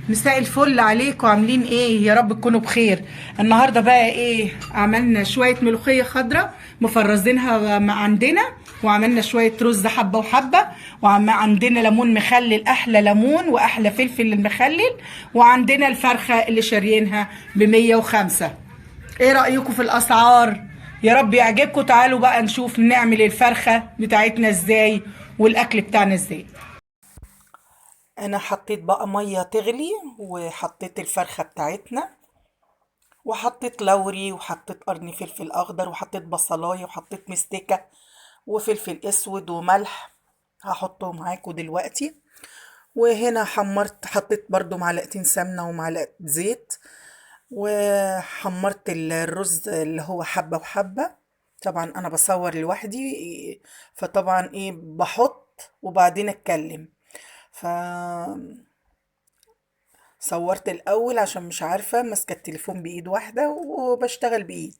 مساء الفل عليكم، عاملين ايه؟ يا رب تكونوا بخير. النهارده بقى ايه؟ عملنا شويه ملوخيه خضراء مفرزينها عندنا، وعملنا شويه رز حبه وحبه، وعندنا ليمون مخلل، احلى ليمون واحلى فلفل المخلل، وعندنا الفرخه اللي شاريينها ب 105. ايه رايكم في الاسعار؟ يا رب يعجبكم. تعالوا بقى نشوف نعمل الفرخه بتاعتنا ازاي والاكل بتاعنا ازاي. انا حطيت بقى ميه تغلي، وحطيت الفرخه بتاعتنا، وحطيت لوري، وحطيت قرن فلفل اخضر، وحطيت بصلايه، وحطيت مستكه وفلفل اسود وملح. هحطه معاكم دلوقتي. وهنا حطيت برضو معلقتين سمنه ومعلقه زيت. وحمرت الرز اللي هو حبه وحبه. طبعا انا بصور لوحدي، فطبعا ايه بحط وبعدين اتكلم. ف صورت الاول عشان مش عارفه ماسكه التليفون بايد واحده وبشتغل بايد.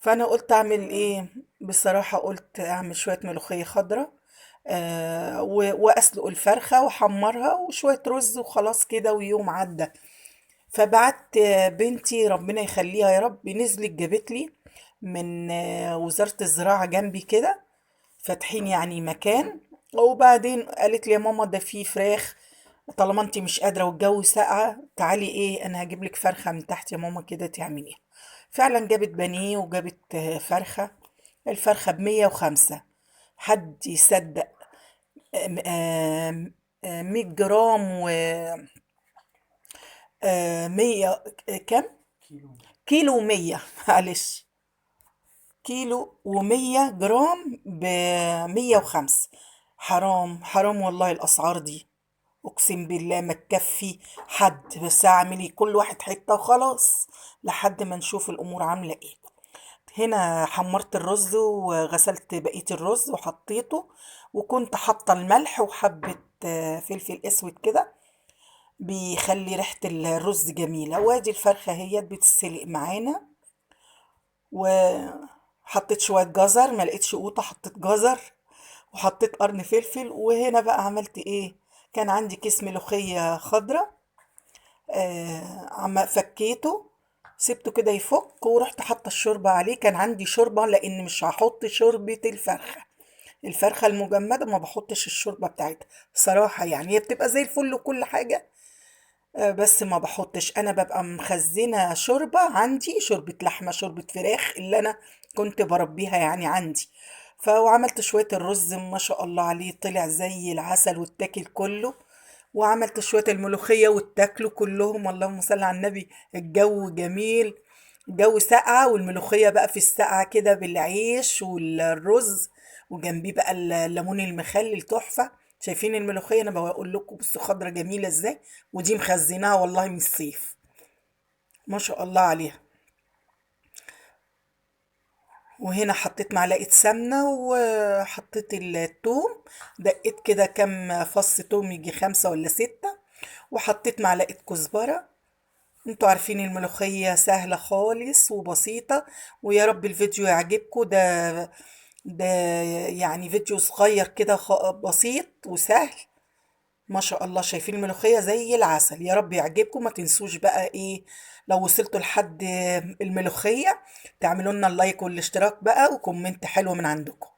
فانا قلت اعمل ايه؟ بصراحه قلت اعمل شويه ملوخيه خضراء، واسلق الفرخه واحمرها وشويه رز وخلاص كده، ويوم عدى. فبعت بنتي ربنا يخليها يا رب، نزلت جابت لي من وزاره الزراعه جنبي كده، فاتحين يعني مكان. وبعدين قالت لي يا ماما ده فيه فراخ، طالما انتي مش قادرة والجو ساقعة تعالي ايه انا هجيب لك فرخة من تحت يا ماما كده تعمليها. فعلا جابت بانيه وجابت فرخة. الفرخة ب105. حد يصدق؟ 100 جرام و 100 كام؟ كيلو 100 معلش. كيلو و100 جرام ب105. حرام حرام والله الأسعار دي. اقسم بالله ما تكفي حد، بس اعملي كل واحد حته وخلاص لحد ما نشوف الامور عامله ايه. هنا حمرت الرز وغسلت بقيه الرز وحطيته، وكنت حاطه الملح وحبه فلفل اسود كده، بيخلي ريحه الرز جميله. وادي الفرخه هي بتتسلق معانا. وحطيت شويه جزر، ما لقيتش قوطه حطيت جزر، وحطيت قرن فلفل. وهنا بقى عملت ايه؟ كان عندي كيس ملوخيه خضراء، فكيته، سبته كده يفك، ورحت حاطه الشوربه عليه. كان عندي شوربه لان مش هحط شوربه الفرخه المجمده، ما بحطش الشوربه بتاعتها صراحه، يعني هي بتبقى زي الفل وكل حاجه. بس ما بحطش، انا ببقى مخزنه شوربه عندي، شوربه لحمه شوربه فراخ اللي انا كنت بربيها يعني عندي. وعملت شويه الرز ما شاء الله عليه طلع زي العسل واتاكل كله. وعملت شويه الملوخيه واتاكلوا كلهم. اللهم صل على النبي. الجو جميل، الجو ساقعه، والملوخيه بقى في الساقعه كده بالعيش والرز، وجنبيه بقى الليمون المخلل تحفه. شايفين الملوخيه؟ انا بقول لكم بصوا خضره جميله ازاي، ودي مخزناها والله من الصيف. ما شاء الله عليها. وهنا حطيت معلقة سمنة وحطيت التوم، دقيت كده كام فص توم يجي 5 ولا 6، وحطيت معلقة كزبرة. انتوا عارفين الملوخية سهلة خالص وبسيطة. ويا رب الفيديو يعجبكم ده يعني فيديو صغير كده بسيط وسهل. ما شاء الله شايفين الملوخية زي العسل. يا رب يعجبكم. ما تنسوش بقى ايه، لو وصلتوا لحد الملوخية تعملوا لنا اللايك والاشتراك بقى وكومنت حلو من عندكم.